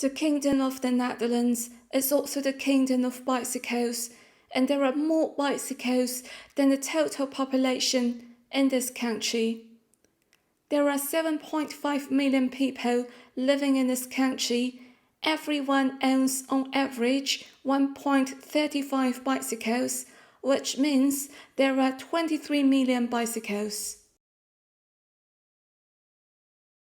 The Kingdom of the Netherlands is also the kingdom of bicycles, and there are more bicycles than the total population in this country. There are 7.5 million people living in this country. Everyone owns on average 1.35 bicycles, which means there are 23 million bicycles.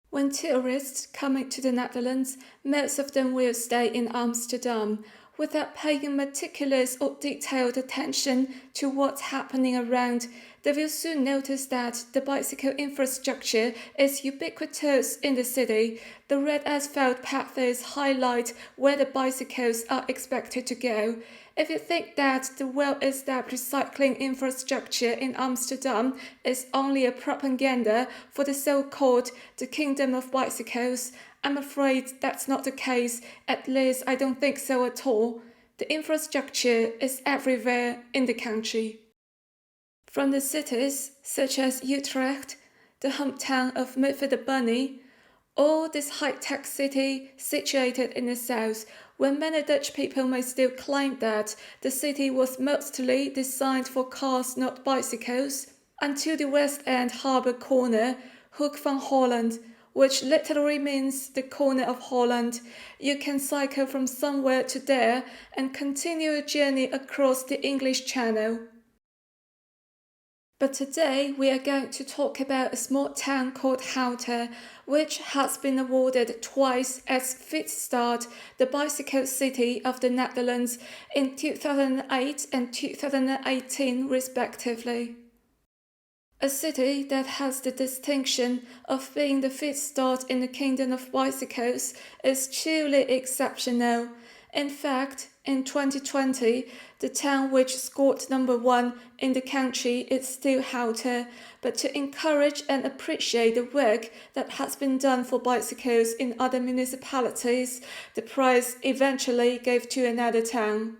When tourists coming to the Netherlands, most of them will stay in Amsterdam without paying meticulous or detailed attention to what's happening around. They will soon notice that the bicycle infrastructure is ubiquitous in the city. The red asphalt paths highlight where the bicycles are expected to go. If you think that the well-established cycling infrastructure in Amsterdam is only a propaganda for the so-called the Kingdom of Bicycles, I'm afraid that's not the case. At least I don't think so at all. The infrastructure is everywhere in the country. From the cities such as Utrecht, the hometown of Muffe the Bunny, or this high-tech city situated in the south, where many Dutch people may still claim that the city was mostly designed for cars, not bicycles, until the West End harbour corner, Hoek van Holland, which literally means the corner of Holland. You can cycle from somewhere to there and continue a journey across the English Channel. But today we are going to talk about a small town called Houten, which has been awarded twice as Fietsstad, the bicycle city of the Netherlands, in 2008 and 2018 respectively. A city that has the distinction of being the Fietsstad in the Kingdom of Bicycles is truly exceptional. In fact, in 2020, the town which scored number 1 in the country is still Houten, but to encourage and appreciate the work that has been done for bicycles in other municipalities, the prize eventually gave to another town.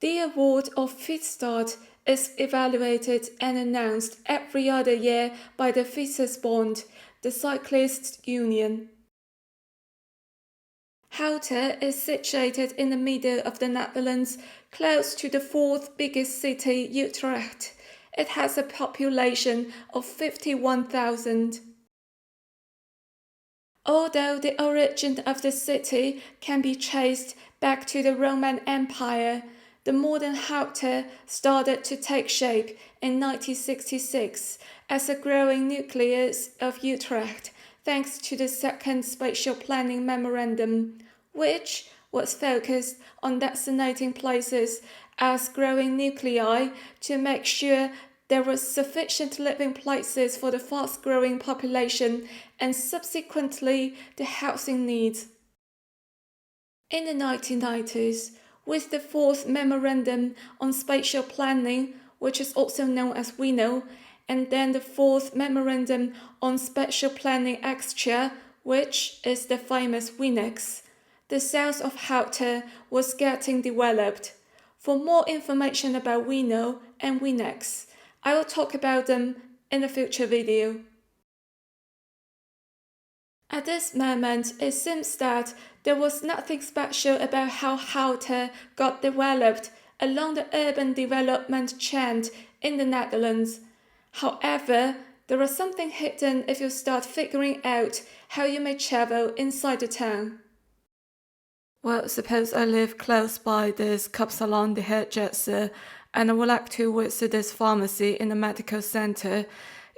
The award of Fietsstad is evaluated and announced every other year by the Fietsersbond, the cyclists' union. Houten is situated in the middle of the Netherlands, close to the fourth biggest city, Utrecht. It has a population of 51,000. Although the origin of the city can be traced back to the Roman Empire, the modern Houten started to take shape in 1966 as a growing nucleus of Utrecht, thanks to the second spatial planning memorandum, which was focused on designating places as growing nuclei to make sure there were sufficient living places for the fast-growing population and subsequently the housing needs. In the 1990s, with the fourth memorandum on spatial planning, which is also known as WINO, and then the fourth memorandum on spatial planning extra, which is the famous WINEX, the south of Houten was getting developed. For more information about WINO and WINEX, I will talk about them in a future video. At this moment, it seems that there was nothing special about how Houten got developed along the urban development trend in the Netherlands. However, there is something hidden if you start figuring out how you may travel inside the town. Well, suppose I live close by this Kapsalon de hairdresser and I would like to visit this pharmacy in the medical center.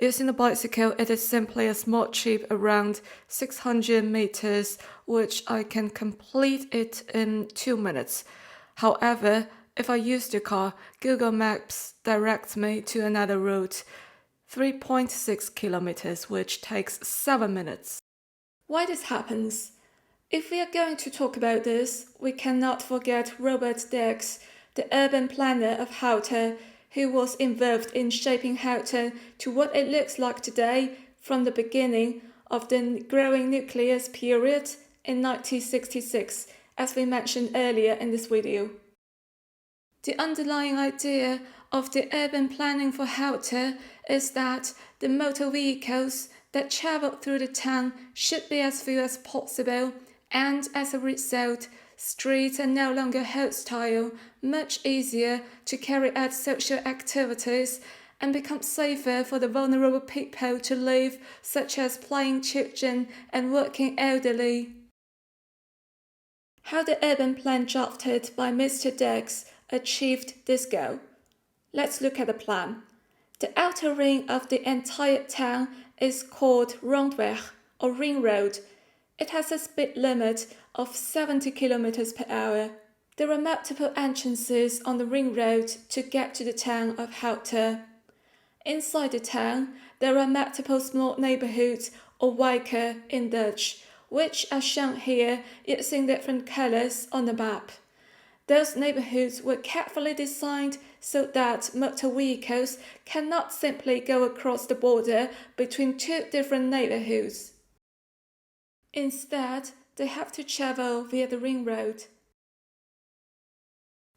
Using a bicycle, it is simply a small trip around 600 meters, which I can complete it in 2 minutes. However, if I use the car, Google Maps directs me to another route, 3.6 kilometers, which takes 7 minutes. Why this happens? If we are going to talk about this, we cannot forget Robert Derks, the urban planner of Houten, who was involved in shaping Houten to what it looks like today from the beginning of the growing nucleus period in 1966, as we mentioned earlier in this video. The underlying idea of the urban planning for Houten is that the motor vehicles that travel through the town should be as few as possible and as a result, streets are no longer hostile, much easier to carry out social activities, and become safer for the vulnerable people to live, such as playing children and working elderly. How the urban plan drafted by Mr. Derks achieved this goal. Let's look at the plan. The outer ring of the entire town is called Rondweg or Ring Road. It has a speed limit of 70 km per hour. There are multiple entrances on the ring road to get to the town of Houten. Inside the town, there are multiple small neighborhoods or wijken in Dutch, which are shown here using different colors on the map. Those neighborhoods were carefully designed so that motor vehicles cannot simply go across the border between two different neighborhoods. Instead, they have to travel via the ring road.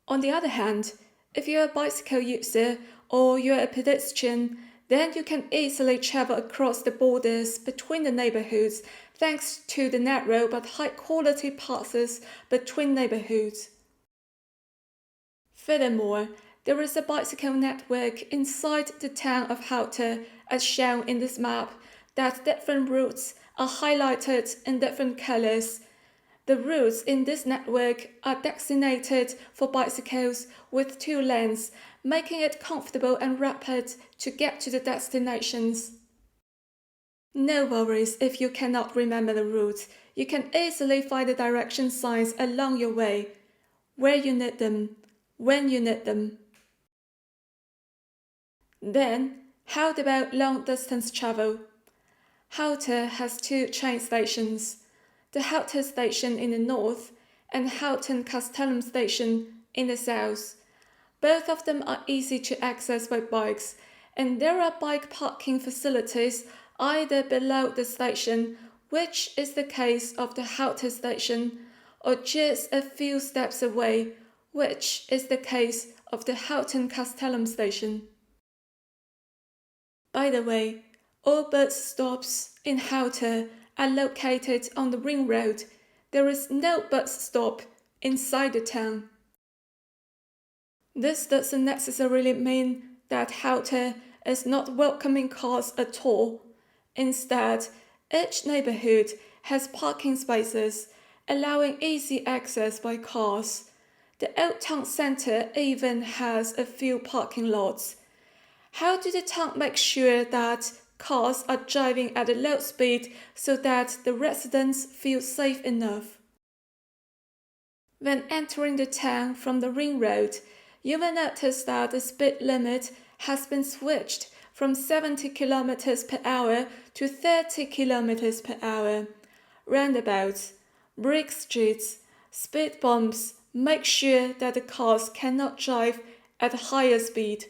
On the other hand, if you're a bicycle user or you're a pedestrian, then you can easily travel across the borders between the neighborhoods thanks to the narrow but high-quality passes between neighborhoods. Furthermore, there is a bicycle network inside the town of Houten, as shown in this map, that different routes are highlighted in different colors. The routes in this network are designated for bicycles with 2 lanes, making it comfortable and rapid to get to the destinations. No worries if you cannot remember the routes. You can easily find the direction signs along your way, where you need them, when you need them. Then, how about long-distance travel? Houten has 2 train stations, the Houten station in the north and Houten Castellum station in the south. Both of them are easy to access by bikes, and there are bike parking facilities either below the station, which is the case of the Houten station, or just a few steps away, which is the case of the Houten Castellum station. By the way, all bus stops in Houten are located on the ring road. There is no bus stop inside the town. This doesn't necessarily mean that Houten is not welcoming cars at all. Instead, each neighborhood has parking spaces, allowing easy access by cars. The old town center even has a few parking lots. How do the town make sure that cars are driving at a low speed so that the residents feel safe enough? When entering the town from the ring road, you will notice that the speed limit has been switched from 70 km per hour to 30 km per hour. Roundabouts, brick streets, speed bumps make sure that the cars cannot drive at a higher speed.